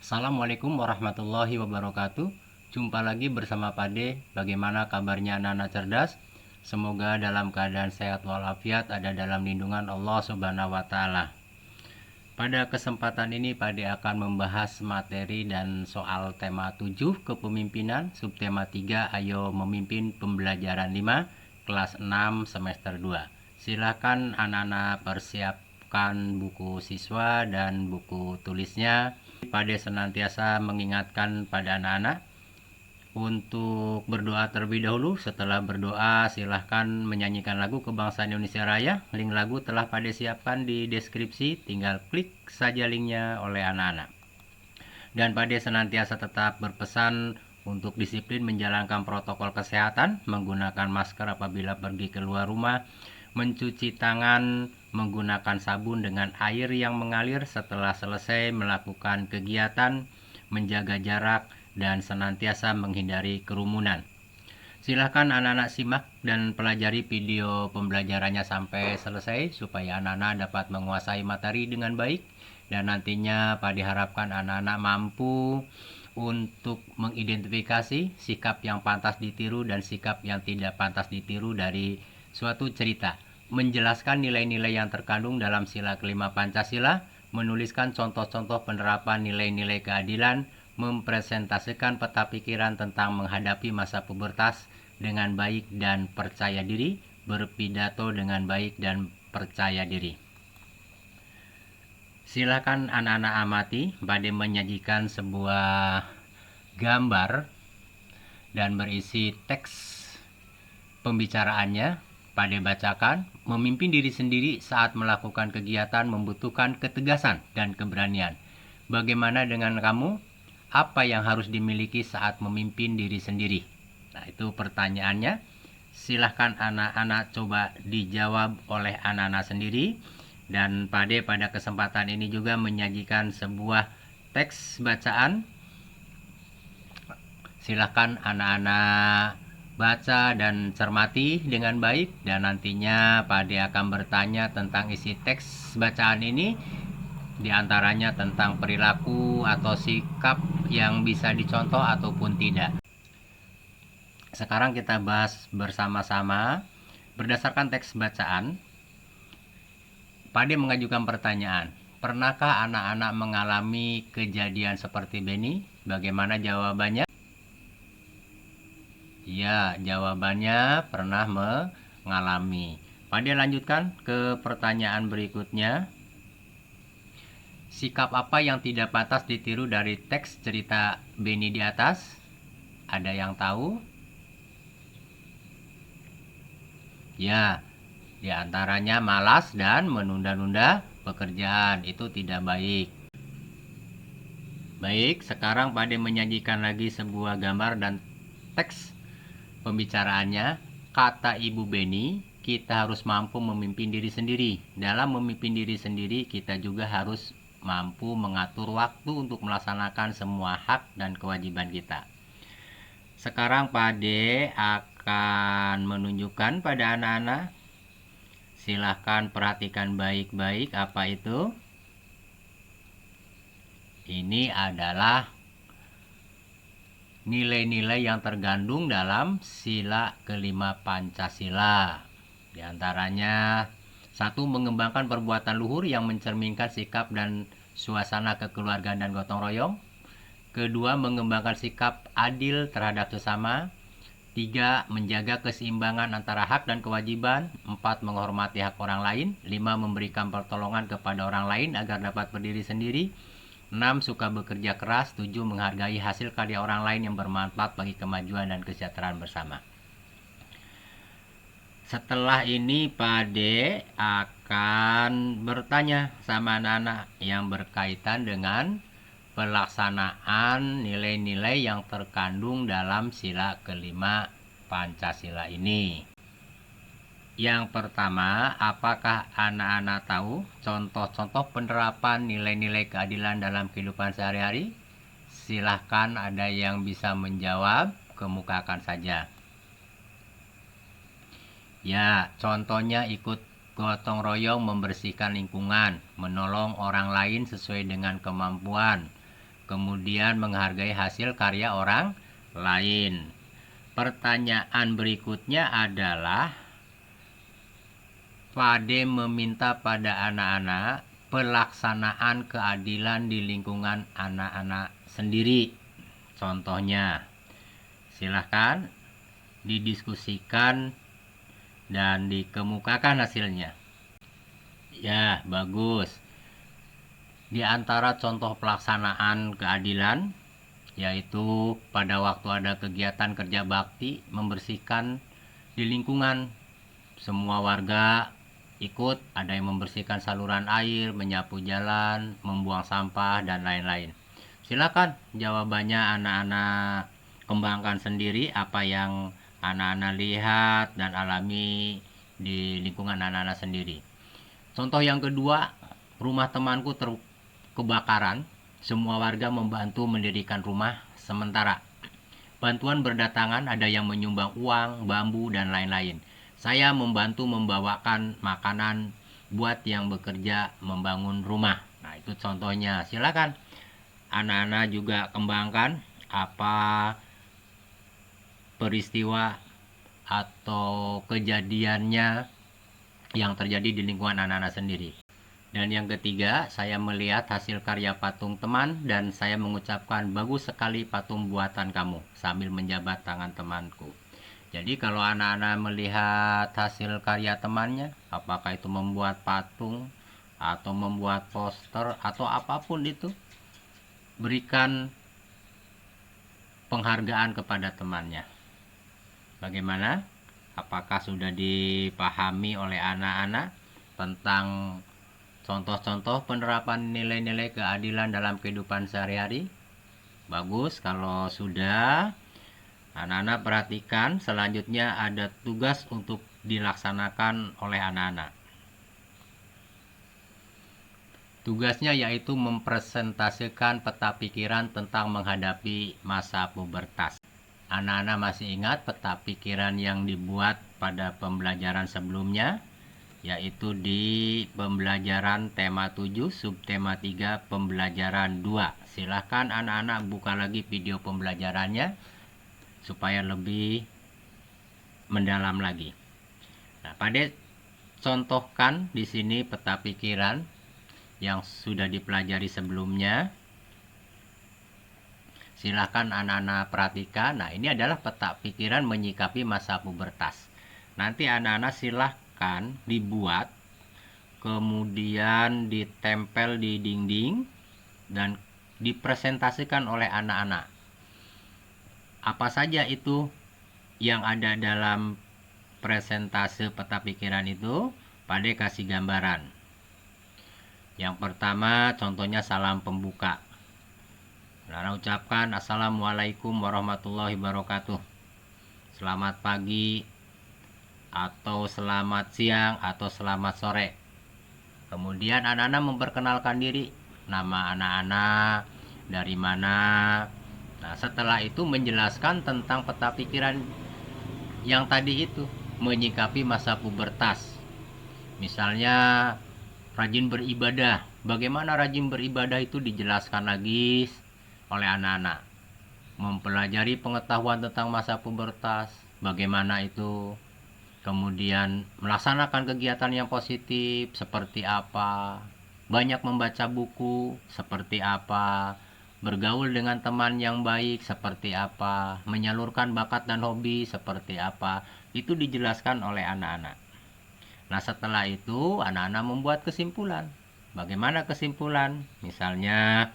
Assalamualaikum warahmatullahi wabarakatuh. Jumpa lagi bersama Pade. Bagaimana kabarnya anak-anak cerdas? Semoga dalam keadaan sehat walafiat, ada dalam lindungan Allah Subhanahu wa taala. Pada kesempatan ini Pade akan membahas materi dan soal tema 7 kepemimpinan, subtema 3 ayo memimpin pembelajaran 5 kelas 6 semester 2. Silakan anak-anak persiapkan buku siswa dan buku tulisnya. Pade senantiasa mengingatkan pada anak-anak untuk berdoa terlebih dahulu. Setelah berdoa, silahkan menyanyikan lagu Kebangsaan Indonesia Raya. Link lagu telah Pade siapkan di deskripsi, tinggal klik saja linknya oleh anak-anak. Dan Pade senantiasa tetap berpesan untuk disiplin menjalankan protokol kesehatan, menggunakan masker apabila pergi keluar rumah, mencuci tangan menggunakan sabun dengan air yang mengalir setelah selesai melakukan kegiatan, menjaga jarak, dan senantiasa menghindari kerumunan. Silahkan anak-anak simak dan pelajari video pembelajarannya sampai selesai supaya anak-anak dapat menguasai materi dengan baik, dan nantinya Pade harapkan anak-anak mampu untuk mengidentifikasi sikap yang pantas ditiru dan sikap yang tidak pantas ditiru dari suatu cerita, menjelaskan nilai-nilai yang terkandung dalam sila kelima Pancasila, menuliskan contoh-contoh penerapan nilai-nilai keadilan, mempresentasikan peta pikiran tentang menghadapi masa pubertas dengan baik dan percaya diri, berpidato dengan baik dan percaya diri. Silakan anak-anak amati. Pade menyajikan sebuah gambar dan berisi teks pembicaraannya. Pade bacakan. Memimpin diri sendiri saat melakukan kegiatan membutuhkan ketegasan dan keberanian. Bagaimana dengan kamu? Apa yang harus dimiliki saat memimpin diri sendiri? Nah, itu pertanyaannya. Silahkan anak-anak coba dijawab oleh anak-anak sendiri. Dan Pade pada kesempatan ini juga menyajikan sebuah teks bacaan. Silahkan anak-anak baca dan cermati dengan baik, dan nantinya Pade akan bertanya tentang isi teks bacaan ini, diantaranya tentang perilaku atau sikap yang bisa dicontoh ataupun tidak. Sekarang kita bahas bersama-sama. Berdasarkan teks bacaan, Pade mengajukan pertanyaan. Pernahkah anak-anak mengalami kejadian seperti Beni? Bagaimana jawabannya? Ya, jawabannya pernah mengalami. Pade lanjutkan ke pertanyaan berikutnya. Sikap apa yang tidak pantas ditiru dari teks cerita Beni di atas? Ada yang tahu? Ya, diantaranya malas dan menunda-nunda pekerjaan. Itu tidak baik. Baik, sekarang Pade menyajikan lagi sebuah gambar dan teks pembicaraannya. Kata Ibu Beni, kita harus mampu memimpin diri sendiri. Dalam memimpin diri sendiri, kita juga harus mampu mengatur waktu untuk melaksanakan semua hak dan kewajiban kita. Sekarang Pade akan menunjukkan pada anak-anak. Silahkan perhatikan baik-baik apa itu. Ini adalah nilai-nilai yang tergandung dalam sila kelima Pancasila. Di antaranya, 1. Mengembangkan perbuatan luhur yang mencerminkan sikap dan suasana kekeluargaan dan gotong royong. Kedua, mengembangkan sikap adil terhadap sesama. 3. Menjaga keseimbangan antara hak dan kewajiban. 4. Menghormati hak orang lain. 5. Memberikan pertolongan kepada orang lain agar dapat berdiri sendiri. 6. Suka bekerja keras. 7. Menghargai hasil karya orang lain yang bermanfaat bagi kemajuan dan kesejahteraan bersama. Setelah ini Pade akan bertanya sama anak-anak yang berkaitan dengan pelaksanaan nilai-nilai yang terkandung dalam sila kelima Pancasila ini. Yang pertama, apakah anak-anak tahu contoh-contoh penerapan nilai-nilai keadilan dalam kehidupan sehari-hari? Silahkan ada yang bisa menjawab, kemukakan saja. Ya, contohnya ikut gotong royong membersihkan lingkungan, menolong orang lain sesuai dengan kemampuan, kemudian menghargai hasil karya orang lain. Pertanyaan berikutnya adalah, Pade meminta pada anak-anak pelaksanaan keadilan di lingkungan anak-anak sendiri. Contohnya, silahkan didiskusikan dan dikemukakan hasilnya. Ya, bagus. Di antara contoh pelaksanaan keadilan, yaitu pada waktu ada kegiatan kerja bakti membersihkan di lingkungan, semua warga ikut, ada yang membersihkan saluran air, menyapu jalan, membuang sampah, dan lain-lain. Silakan jawabannya anak-anak kembangkan sendiri apa yang anak-anak lihat dan alami di lingkungan anak-anak sendiri. Contoh yang kedua, rumah temanku kebakaran. Semua warga membantu mendirikan rumah sementara. Bantuan berdatangan, ada yang menyumbang uang, bambu, dan lain-lain. Saya membantu membawakan makanan buat yang bekerja membangun rumah. Nah, itu contohnya. Silakan anak-anak juga kembangkan apa peristiwa atau kejadiannya yang terjadi di lingkungan anak-anak sendiri. Dan yang ketiga, saya melihat hasil karya patung teman dan saya mengucapkan, bagus sekali patung buatan kamu, sambil menjabat tangan temanku. Jadi kalau anak-anak melihat hasil karya temannya, apakah itu membuat patung atau membuat poster atau apapun itu, berikan penghargaan kepada temannya. Bagaimana? Apakah sudah dipahami oleh anak-anak tentang contoh-contoh penerapan nilai-nilai keadilan dalam kehidupan sehari-hari? Bagus, kalau sudah, anak-anak perhatikan selanjutnya ada tugas untuk dilaksanakan oleh anak-anak. Tugasnya yaitu mempresentasikan peta pikiran tentang menghadapi masa pubertas. Anak-anak masih ingat peta pikiran yang dibuat pada pembelajaran sebelumnya, yaitu di pembelajaran tema 7, subtema 3, pembelajaran 2. Silahkan anak-anak buka lagi video pembelajarannya supaya lebih mendalam lagi. Nah, Pade contohkan di sini peta pikiran yang sudah dipelajari sebelumnya. Silahkan anak-anak perhatikan. Nah, ini adalah peta pikiran menyikapi masa pubertas. Nanti anak-anak silahkan dibuat, kemudian ditempel di dinding, dan dipresentasikan oleh anak-anak. Apa saja itu yang ada dalam presentase peta pikiran itu, Pade kasih gambaran. Yang pertama, contohnya salam pembuka. Anak-anak ucapkan, Assalamualaikum warahmatullahi wabarakatuh. Selamat pagi, atau selamat siang, atau selamat sore. Kemudian anak-anak memperkenalkan diri, nama anak-anak, dari mana. Nah, setelah itu menjelaskan tentang peta pikiran yang tadi itu, menyikapi masa pubertas. Misalnya, rajin beribadah. Bagaimana rajin beribadah itu dijelaskan lagi oleh anak-anak. Mempelajari pengetahuan tentang masa pubertas, bagaimana itu. Kemudian melaksanakan kegiatan yang positif seperti apa, banyak membaca buku seperti apa, bergaul dengan teman yang baik seperti apa, menyalurkan bakat dan hobi seperti apa. Itu dijelaskan oleh anak-anak. Nah, setelah itu anak-anak membuat kesimpulan. Bagaimana kesimpulan? Misalnya,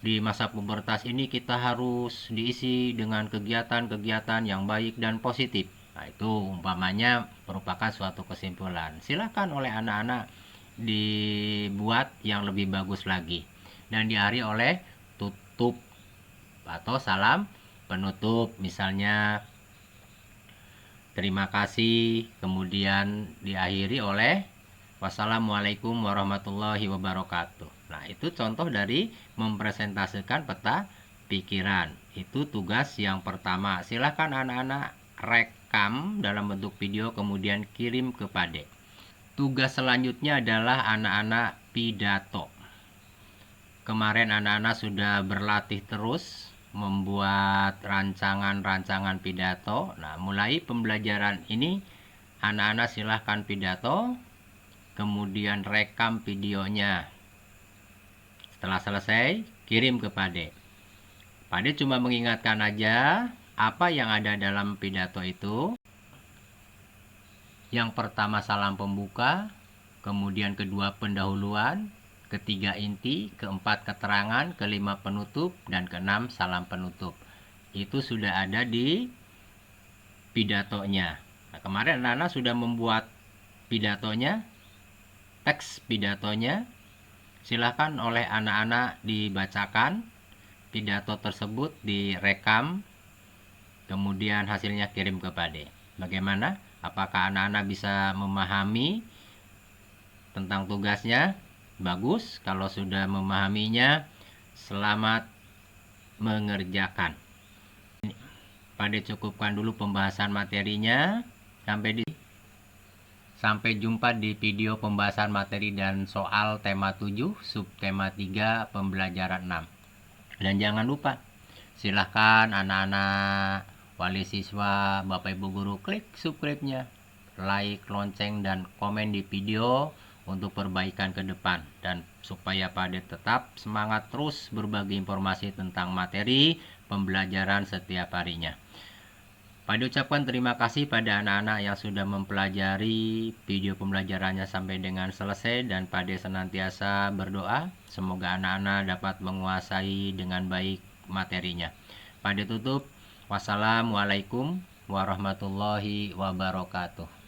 di masa pubertas ini kita harus diisi dengan kegiatan-kegiatan yang baik dan positif. Nah, itu umpamanya merupakan suatu kesimpulan. Silakan oleh anak-anak dibuat yang lebih bagus lagi. Dan diakhiri oleh tutup atau salam penutup. Misalnya, terima kasih, kemudian diakhiri oleh wassalamualaikum warahmatullahi wabarakatuh. Nah, itu contoh dari mempresentasikan peta pikiran. Itu tugas yang pertama. Silahkan anak-anak rekam dalam bentuk video kemudian kirim ke Pade. Tugas selanjutnya adalah anak-anak pidato. kemarin anak-anak sudah berlatih terus membuat rancangan-rancangan pidato. Nah, mulai pembelajaran ini anak-anak silahkan pidato, kemudian rekam videonya. Setelah selesai, kirim ke Pade. Pade cuma mengingatkan aja apa yang ada dalam pidato itu. Yang pertama salam pembuka, kemudian kedua pendahuluan, ketiga inti, keempat keterangan, kelima penutup, dan keenam salam penutup. Itu sudah ada di pidatonya. Nah, kemarin anak-anak sudah membuat pidatonya, teks pidatonya. Silahkan oleh anak-anak dibacakan pidato tersebut, direkam, kemudian hasilnya kirim ke Pade. Bagaimana? Apakah anak-anak bisa memahami tentang tugasnya? Bagus. Kalau sudah memahaminya, selamat mengerjakan. Pade cukupkan dulu pembahasan materinya. Sampai jumpa di video pembahasan materi dan soal tema 7, subtema 3, pembelajaran 6. Dan jangan lupa, silahkan anak-anak, wali siswa, Bapak Ibu Guru, klik subscribe-nya, like, lonceng, dan komen di video untuk perbaikan ke depan. Dan supaya Pade tetap semangat terus berbagi informasi tentang materi pembelajaran setiap harinya. Pade ucapkan terima kasih pada anak-anak yang sudah mempelajari video pembelajarannya sampai dengan selesai, dan Pade senantiasa berdoa semoga anak-anak dapat menguasai dengan baik materinya. Pade tutup. Wassalamualaikum warahmatullahi wabarakatuh.